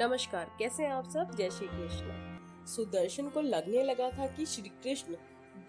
नमस्कार, कैसे हैं आप सब। जय श्री कृष्ण। सुदर्शन को लगने लगा था कि श्री कृष्ण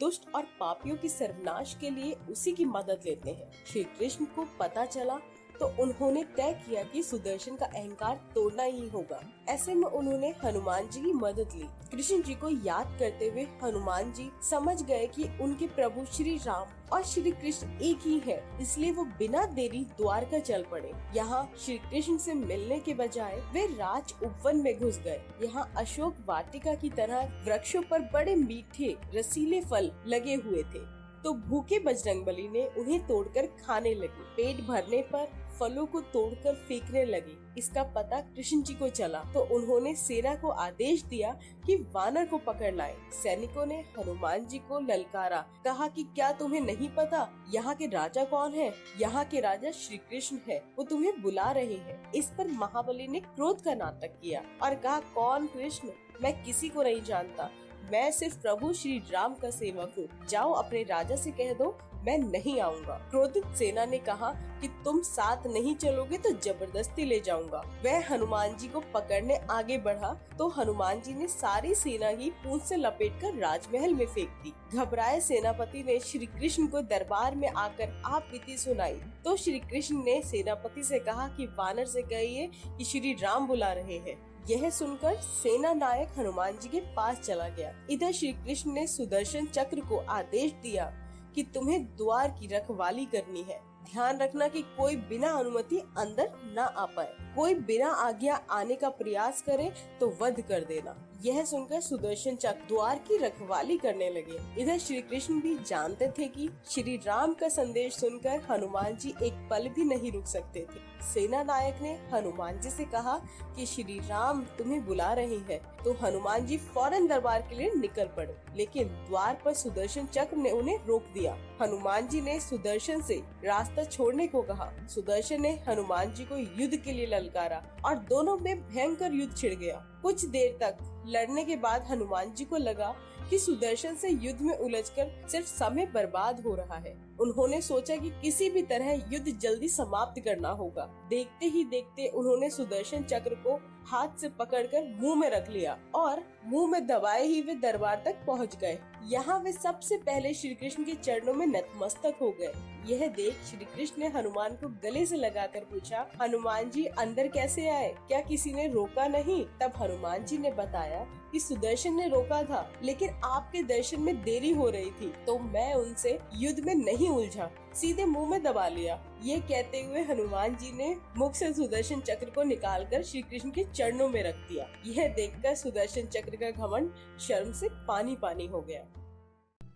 दुष्ट और पापियों की सर्वनाश के लिए उसी की मदद लेते हैं। श्री कृष्ण को पता चला तो उन्होंने तय किया कि सुदर्शन का अहंकार तोड़ना ही होगा। ऐसे में उन्होंने हनुमान जी की मदद ली। कृष्ण जी को याद करते हुए हनुमान जी समझ गए कि उनके प्रभु श्री राम और श्री कृष्ण एक ही है, इसलिए वो बिना देरी द्वारका चल पड़े। यहाँ श्री कृष्ण से मिलने के बजाय वे राज उपवन में घुस गए। यहाँ अशोक वाटिका की तरह वृक्षों पर बड़े मीठे रसीले फल लगे हुए थे, तो भूखे बजरंगबली ने उन्हें तोड़कर खाने लगे। पेट भरने पर फलों को तोड़कर फेंकने लगे। इसका पता कृष्ण जी को चला तो उन्होंने सेना को आदेश दिया कि वानर को पकड़ लाए। सैनिकों ने हनुमान जी को ललकारा, कहा कि क्या तुम्हें नहीं पता यहाँ के राजा कौन है? यहाँ के राजा श्री कृष्ण है, वो तुम्हें बुला रहे हैं। इस पर महाबली ने क्रोध का नाटक किया और कहा, कौन कृष्ण? मैं किसी को नहीं जानता, मैं सिर्फ प्रभु श्री राम का सेवक हूँ। जाओ अपने राजा से कह दो मैं नहीं आऊंगा। क्रोधित सेना ने कहा कि तुम साथ नहीं चलोगे तो जबरदस्ती ले जाऊंगा। वह हनुमान जी को पकड़ने आगे बढ़ा तो हनुमान जी ने सारी सेना ही पूंछ से लपेटकर राजमहल में फेंक दी। घबराए सेनापति ने श्री कृष्ण को दरबार में आकर आप बीती सुनाई तो श्री कृष्ण ने सेनापति से कहा कि वानर से कहिए कि श्री राम बुला रहे हैं। यह सुनकर सेना नायक हनुमान जी के पास चला गया। इधर श्री कृष्ण ने सुदर्शन चक्र को आदेश दिया कि तुम्हें द्वार की रखवाली करनी है। ध्यान रखना कि कोई बिना अनुमति अंदर न आ पाए। कोई बिना आज्ञा आने का प्रयास करे तो वध कर देना। यह सुनकर सुदर्शन चक्र द्वार की रखवाली करने लगे। इधर श्री कृष्ण भी जानते थे कि श्री राम का संदेश सुनकर हनुमान जी एक पल भी नहीं रुक सकते थे। सेना नायक ने हनुमान जी से कहा कि श्री राम तुम्हें बुला रहे हैं, तो हनुमान जी फौरन दरबार के लिए निकल पड़े। लेकिन द्वार पर सुदर्शन चक्र ने उन्हें रोक दिया। हनुमान जी ने सुदर्शन से रास्ता छोड़ने को कहा। सुदर्शन ने हनुमान जी को युद्ध के लिए ललकारा और दोनों में भयंकर युद्ध छिड़ गया। कुछ देर तक लड़ने के बाद हनुमान जी को लगा कि सुदर्शन से युद्ध में उलझकर सिर्फ समय बर्बाद हो रहा है। उन्होंने सोचा कि किसी भी तरह युद्ध जल्दी समाप्त करना होगा। देखते ही देखते उन्होंने सुदर्शन चक्र को हाथ से पकड़कर मुंह में रख लिया और मुंह में दबाए ही वे दरबार तक पहुंच गए। यहाँ वे सबसे पहले श्री कृष्ण के चरणों में नतमस्तक हो गए। यह देख श्री कृष्ण ने हनुमान को गले से लगाकर पूछा, हनुमान जी अंदर कैसे आए? क्या किसी ने रोका नहीं? तब हनुमान जी ने बताया कि सुदर्शन ने रोका था, लेकिन आपके दर्शन में देरी हो रही थी तो मैं उनसे युद्ध में नहीं उलझा, सीधे मुंह में दबा लिया। ये कहते हुए हनुमान जी ने मुख से सुदर्शन चक्र को निकालकर श्री कृष्ण के चरणों में रख दिया। यह देखकर सुदर्शन चक्र का घमंड शर्म से पानी पानी हो गया।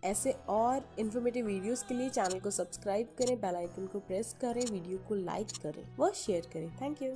ऐसे और इन्फॉर्मेटिव वीडियोस के लिए चैनल को सब्सक्राइब करें, बेल आइकन को प्रेस करें, वीडियो को लाइक करें व शेयर करें। Thank you.